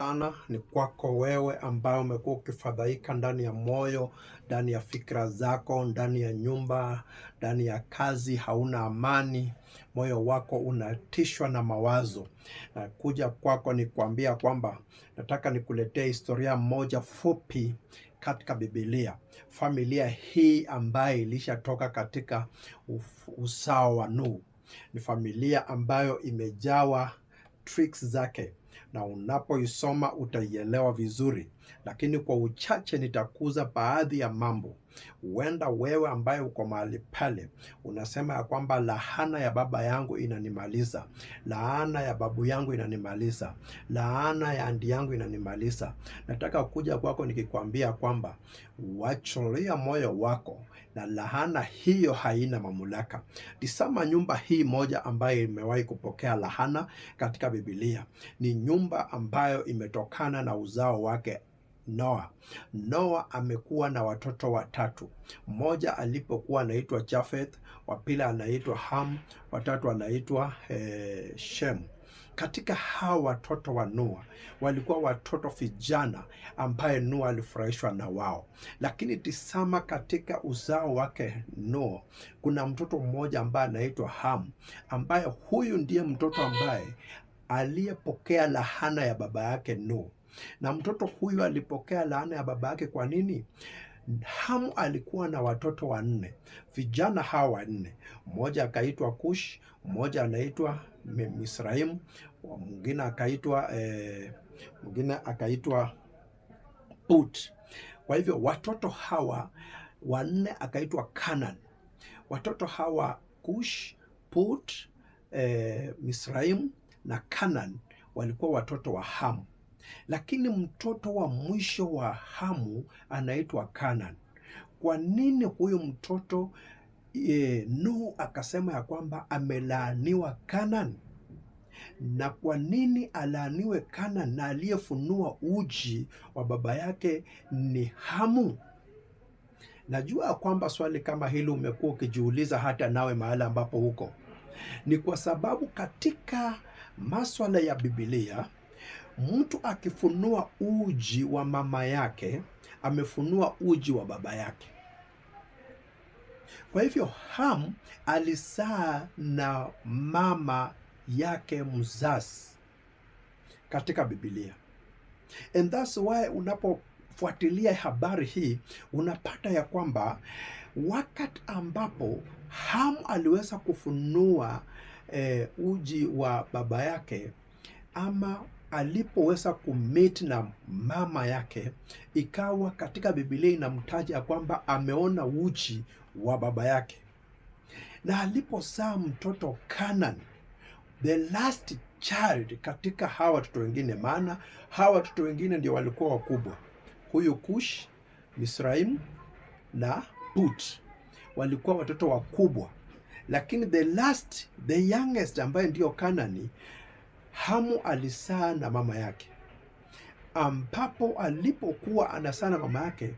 Sana ni kwako wewe ambaye umekuwa ukifadhaika ndani ya moyo, ndani ya fikra zako, ndani ya nyumba, ndani ya kazi, hauna amani, moyo wako unatishwa na mawazo. Na kuja kwako ni kuambia kwamba nataka nikuletee historia moja fupi katika Biblia. Familia hii ambayo ilishatoka katika uzao wa Nuhu ni familia ambayo imejawa tricks zake, na unapoisoma utaielewa vizuri, lakini kwa uchache nitakuza baadhi ya mambo. Huenda wewe ambaye uko mahali pale unasema ya kwamba laana ya baba yangu inanimaliza, laana ya babu yangu inanimaliza, laana ya andi yangu inanimaliza. Nataka kuja kwako nikikwambia kwamba wachilia moyo wako, na laana hiyo haina mamlaka. Tazama nyumba hii moja ambayo imewahi kupokea laana katika Biblia. Ni nyumba ambayo imetokana na uzao wake Noa. Noa amekuwa na watoto watatu. Mmoja alipokuwa anaitwa Japheth, wa pili anaitwa Ham, watatu anaitwa Shem. Katika hawa watoto wa Noa walikuwa watoto vijana ambaye Noa alifurahishwa na wao. Lakini tazama katika uzao wake Noa kuna mtoto mmoja ambaye anaitwa Ham, ambaye huyu ndiye mtoto ambaye aliyepokea laana ya baba yake Nuhu. Na mtoto huyu alipokea laana ya baba yake kwa nini? Hamu alikuwa na watoto wanne, vijana hawa wanne. Mmoja akaitwa Kush, mmoja anaitwa Misraimu, mwingine akaitwa Put. Kwa hivyo watoto hawa wanne akaitwa Canaan. Watoto hawa Kush, Put, Misraimu na Canaan walikuwa watoto wa Hamu. Lakini mtoto wa mwisho wa Hamu anaitwa Canaan. Kwa nini huyu mtoto Nuhu akasema ya kwamba amelaaniwa Canaan? Na kwa nini alaaniwe Canaan na aliyefunua uji wa baba yake ni Hamu? Najua kwamba swali kama hili umekuwa ukijiuliza hata nawe mahali ambapo huko. Ni kwa sababu katika maswala ya Biblia, mtu akifunua uji wa mama yake, amefunua uji wa baba yake. Kwa hivyo Ham alizaa na mama yake mzazi katika Biblia. And that's why unapofuatilia habari hii unapata ya kwamba wakati ambapo Ham aliweza kufunua uji wa baba yake, ama alipoweza kumeti na mama yake, ikawa katika Biblia inamtaja ya kwamba ameona uji wa baba yake. Na alipozaa mtoto Canaan, the last child katika hawa watoto wengine, maana hawa watoto wengine ndio walikuwa wakubwa, huyu Kush, Misraimu na Put walikuwa watoto wakubwa, lakini the youngest ambaye ndio Canaan, Hamu alizaa na mama yake, ambapo alipokuwa anazaa na mama yake,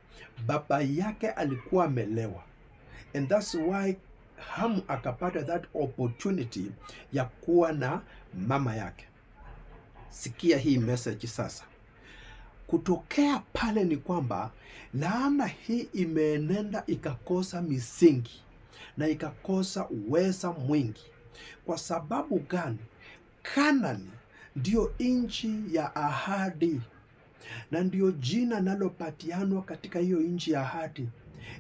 baba yake alikuwa amelewa. And that's why Hamu akapata that opportunity ya kuwa na mama yake. Sikia hii message sasa. Kutokea pale ni kwamba laana hii imeenenda ikakosa misingi na ikakosa uweza mwingi. Kwa sababu gani? Canaan ndio nchi ya ahadi, na ndio jina nalopatianwa katika hiyo nchi ya ahadi,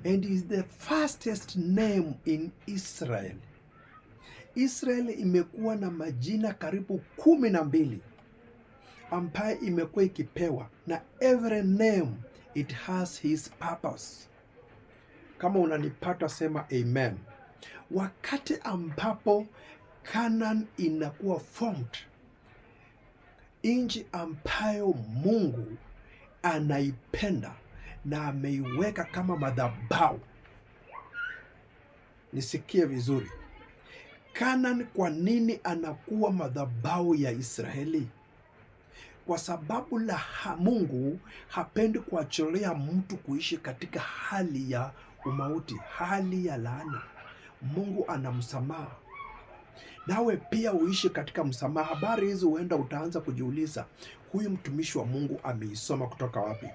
and is the fastest name in Israel. Israel imekuwa na majina karibu 12 ambaye imekuwa ikipewa, na every name it has his purpose. Kama unanipata sema amen. Wakati ambapo Canaan inakuwa formed, nchi ambayo Mungu anaipenda na ameiweka kama madhabahu. Nisikie vizuri. Canaan kwa nini anakuwa madhabahu ya Israeli? Kwa sababu Mungu hapendi kuachilia mtu kuishi katika hali ya umauti, hali ya laana. Mungu anamsamaha. nawe pia uishi katika msamaha. Habari hizi huenda utaanza kujiuliza, huyu mtumishi wa Mungu ameisoma kutoka wapi?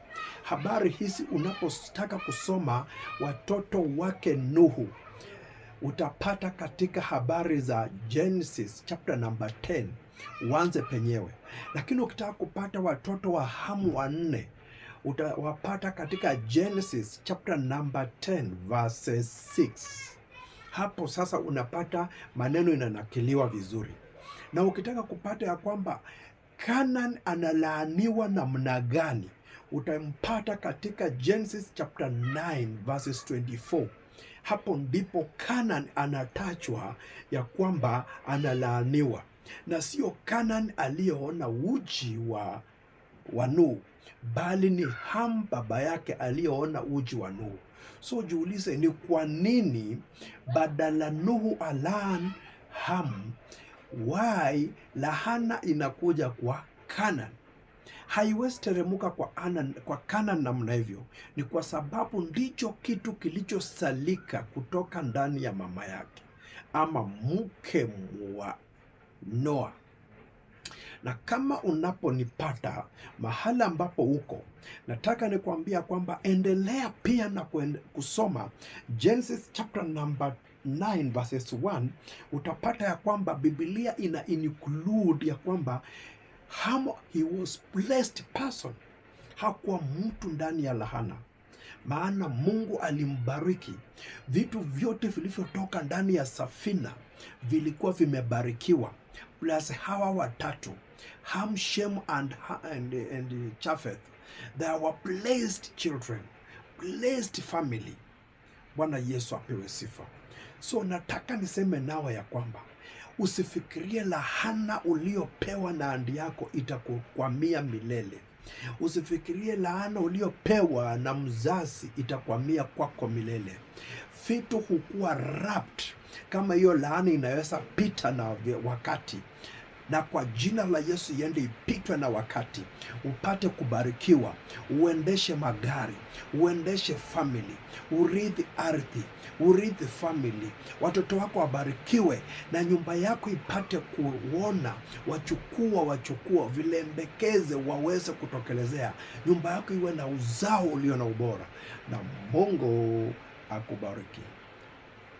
Habari hizi unapotaka kusoma watoto wake Nuhu, utapata katika habari za Genesis chapter number 10, uanze penyewe. Lakini ukitaka kupata watoto wa Hamu wanne, utawapata katika Genesis chapter number 10 verses 6. Hapo sasa unapata maneno inanakiliwa vizuri. Na ukitaka kupata ya kwamba Canaan analaaniwa namna gani, utampata katika Genesis chapter 9 verses 24. Hapo ndipo Canaan anatachwa ya kwamba analaaniwa, na sio Canaan aliyeona uji wa Nuhu, bali ni Ham baba yake aliyeona uji wa Nuhu. So jiulize, ni kwa nini badala Nuhu alaan Ham, why lahana inakuja kwa Canaan? Haiwezi teremuka kwa Canaan namna hivyo. Ni kwa sababu ndicho kitu kilichosalika kutoka ndani ya mama yake, ama mke wa Noa. Na kama unaponipata mahala ambapo uko, nataka nikwambia kwamba endelea pia na kusoma Genesis chapter number 9 verses 1. Utapata ya kwamba Biblia ina include ya kwamba Ham, he was blessed person. Hakuwa mtu ndani ya lahana, maana Mungu alimbariki. Vitu vyote vilivyotoka ndani ya safina vilikuwa vimebarikiwa, plus hawa watatu, Ham, Shem and Japheth, they were blessed children, blessed family. Bwana Yesu apewe sifa. So nataka niseme nawe ya kwamba usifikirie lahana uliopewa na andi yako itakukwamia milele. Usifikirie laana uliopewa na mzazi itakwamia kwako milele. Vitu hukua wrapped kama hiyo laana inaweza pita na wakati, na kwa jina la Yesu iende ipitwe na wakati, upate kubarikiwa, uendeshe magari, uendeshe family, urithi ardhi, urithi family, watoto wako wabarikiwe, na nyumba yako ipate kuona wachukua vilembekeze waweze kutokelezea. Nyumba yako iwe na uzao ulio na ubora, na Mungu akubariki.